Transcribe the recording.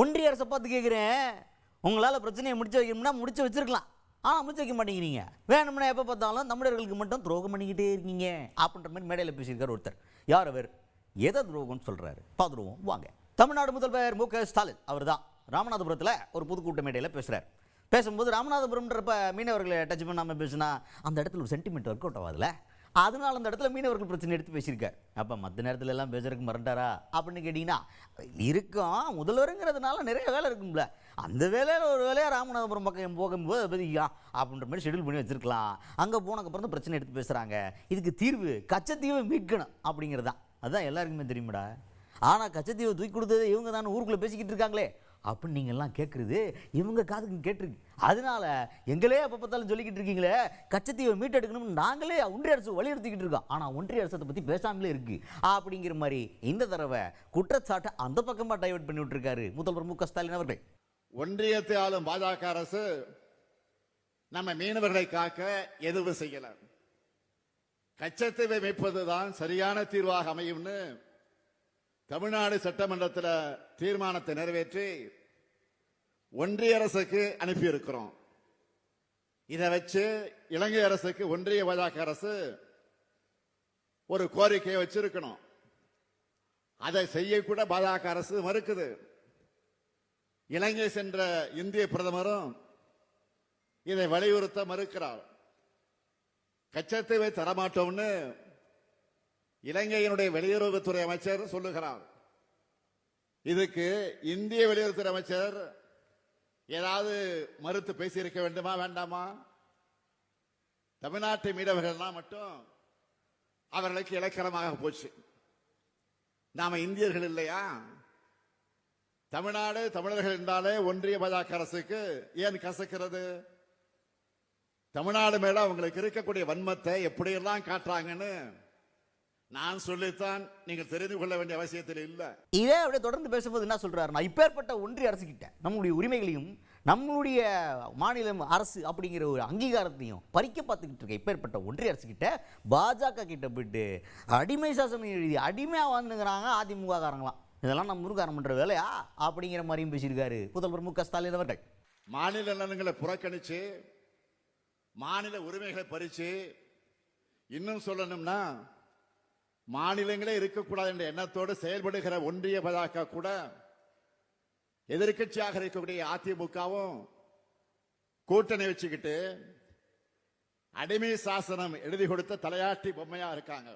ஒன்றிய அரசை பார்த்து கேட்குறேன், உங்களால் பிரச்சனையை முடிச்சு வைக்கணும்னா முடிச்சு வச்சிருக்கலாம், ஆனால் முடிச்சு வைக்க மாட்டேங்கிறீங்க. வேணும்னா எப்போ பார்த்தாலும் தமிழர்களுக்கு மட்டும் துரோகம் பண்ணிக்கிட்டே இருக்கீங்க அப்படின்ற மாதிரி மேடையில் பேசியிருக்கார் ஒருத்தர். யார் அவர்? எதை துரோகம்னு சொல்கிறாரு பார்த்துருவோம் வாங்க. தமிழ்நாடு முதல்வர் மு க ஸ்டாலின் அவர் தான் ராமநாதபுரத்தில் ஒரு பொதுக்கூட்ட மேடையில் பேசுகிறார். பேசும்போது ராமநாதபுரம்ன்றப்ப மீனவர்களை டச் பண்ணாமல் பேசுனா அந்த இடத்துல ஒரு சென்டிமெண்ட் ஒர்க் அவுட் ஆகாதுல்ல, அதனால அந்த இடத்துல மீனவர்கள் பிரச்சனை எடுத்து பேசியிருக்கார். அப்போ மற்ற நேரத்தில் எல்லாம் பேசுறதுக்கு மறண்டாரா அப்படின்னு கேட்டிங்கன்னா, இருக்கும் முதல்வருங்கிறதுனால நிறைய வேலை இருக்கும்ல, அந்த வேலையில் ஒரு வேலையாக ராமநாதபுரம் பக்கம் போகும்போது பதியா அப்படின்ற மாதிரி ஷெடியூல் பண்ணி வச்சுருக்கலாம். அங்கே போனதுக்கப்புறம் தான் பிரச்சனை எடுத்து பேசுகிறாங்க. இதுக்கு தீர்வு கச்சத்தீவை மீட்கணும் அப்படிங்கிறது தான். அதுதான் எல்லாருக்குமே தெரியுமாடா. ஆனால் கச்சத்தீவை தூக்கி கொடுத்தது இவங்க தான் ஊருக்குள்ளே பேசிக்கிட்டு இருக்காங்களே அப்படின்னு நீங்கள்லாம் கேட்குறது இவங்க காதுக்கு கேட்டிருக்கு. அதனால எங்களே அப்போ பார்த்தாலும் சொல்லிக்கிட்டு இருக்கீங்களே கச்சத்தீவை மீட்டெடுக்கணும்னு நாங்களே ஒன்றிய அரசு வலியுறுத்திக்கிட்டு இருக்கோம். ஆனால் ஒன்றிய அரசை பற்றி பேசாமலே இருக்குது அப்படிங்கிற மாதிரி இந்த தடவை குற்றச்சாட்டை அந்த பக்கமாக டைவர்ட் பண்ணி விட்டுருக்காரு முதல்வர் மு க ஸ்டாலின் அவர்கள். ஒன்றியத்தை ஆளும் பாஜக அரசு நம்ம மீனவர்களை காக்க எதுவும் செய்யல. கச்சத்தீவை மீட்பதுதான் சரியான தீர்வாக அமையும்னு தமிழ்நாடு சட்டமன்றத்தில் தீர்மானத்தை நிறைவேற்றி ஒன்றிய அரசுக்கு அனுப்பியிருக்கிறோம். இதை வச்சு இலங்கை அரசுக்கு ஒன்றிய பாஜக அரசு ஒரு கோரிக்கையை வச்சிருக்கணும். அதை செய்யக்கூட பாஜக அரசு மறுக்குது. இலங்கை சென்ற இந்திய பிரதமரும் இதை வலியுறுத்த மறுக்கிறார். கச்சத்தீவை தரமாட்டோம்னு இலங்கையினுடைய வெளியுறவுத்துறை அமைச்சர் சொல்லுகிறார். இதுக்கு இந்திய வெளியுறவுத்துறை அமைச்சர் ஏதாவது மறுத்து பேசியிருக்க வேண்டுமா வேண்டாமா? தமிழ்நாட்டு மீனவர்கள்லாம் மட்டும் அவர்களுக்கு இலக்கணமாக போச்சு. நாம இந்தியர்கள் இல்லையா? தமிழ்நாடு தமிழர்கள் என்றாலே ஒன்றிய பாஜக அரசுக்கு ஏன் கசக்கிறது? தமிழ்நாடு மேல அவங்களுக்கு இருக்கக்கூடிய வன்மத்தை எப்படியெல்லாம் காட்டுறாங்கன்னு நான் சொல்லித்தான் நீங்கள் தெரிந்து கொள்ள வேண்டிய அவசியத்தில் இல்லை. இதே அப்படியே தொடர்ந்து பேசும்போது என்ன சொல்றாருன்னா, இப்பேற்பட்ட ஒன்றிய அரசு கிட்ட நம்மளுடைய உரிமைகளையும் நம்மளுடைய மாநில அரசு அப்படிங்கிற ஒரு அங்கீகாரத்தையும் பறிக்க பார்த்துக்கிட்டு இருக்க இப்பேற்பட்ட ஒன்றிய அரசு கிட்ட பாஜக கிட்ட போயிட்டு அடிமை சாசனம் எழுதி அடிமையாக வாழ்ந்துங்கிறாங்க அதிமுக காரங்களாம். இதெல்லாம் நம்ம முருகாரம் பண்ற வேலையா அப்படிங்கிற மாதிரியும் பேசியிருக்காரு முதல்வர் மு க ஸ்டாலின் அவர்கள். மாநில நலன்களை புறக்கணிச்சு மாநில உரிமைகளை பறிச்சு, இன்னும் சொல்லணும்னா மாநிலங்களே இருக்கக்கூடாது என்ற எண்ணத்தோடு செயல்படுகிற ஒன்றிய பாஜக கூட எதிர்கட்சியாக இருக்கக்கூடிய அதிமுகவும் கூட்டணி வச்சுக்கிட்டு அடிமை சாசனம் எழுதி கொடுத்த தலையாட்டி பொம்மையா இருக்காங்க.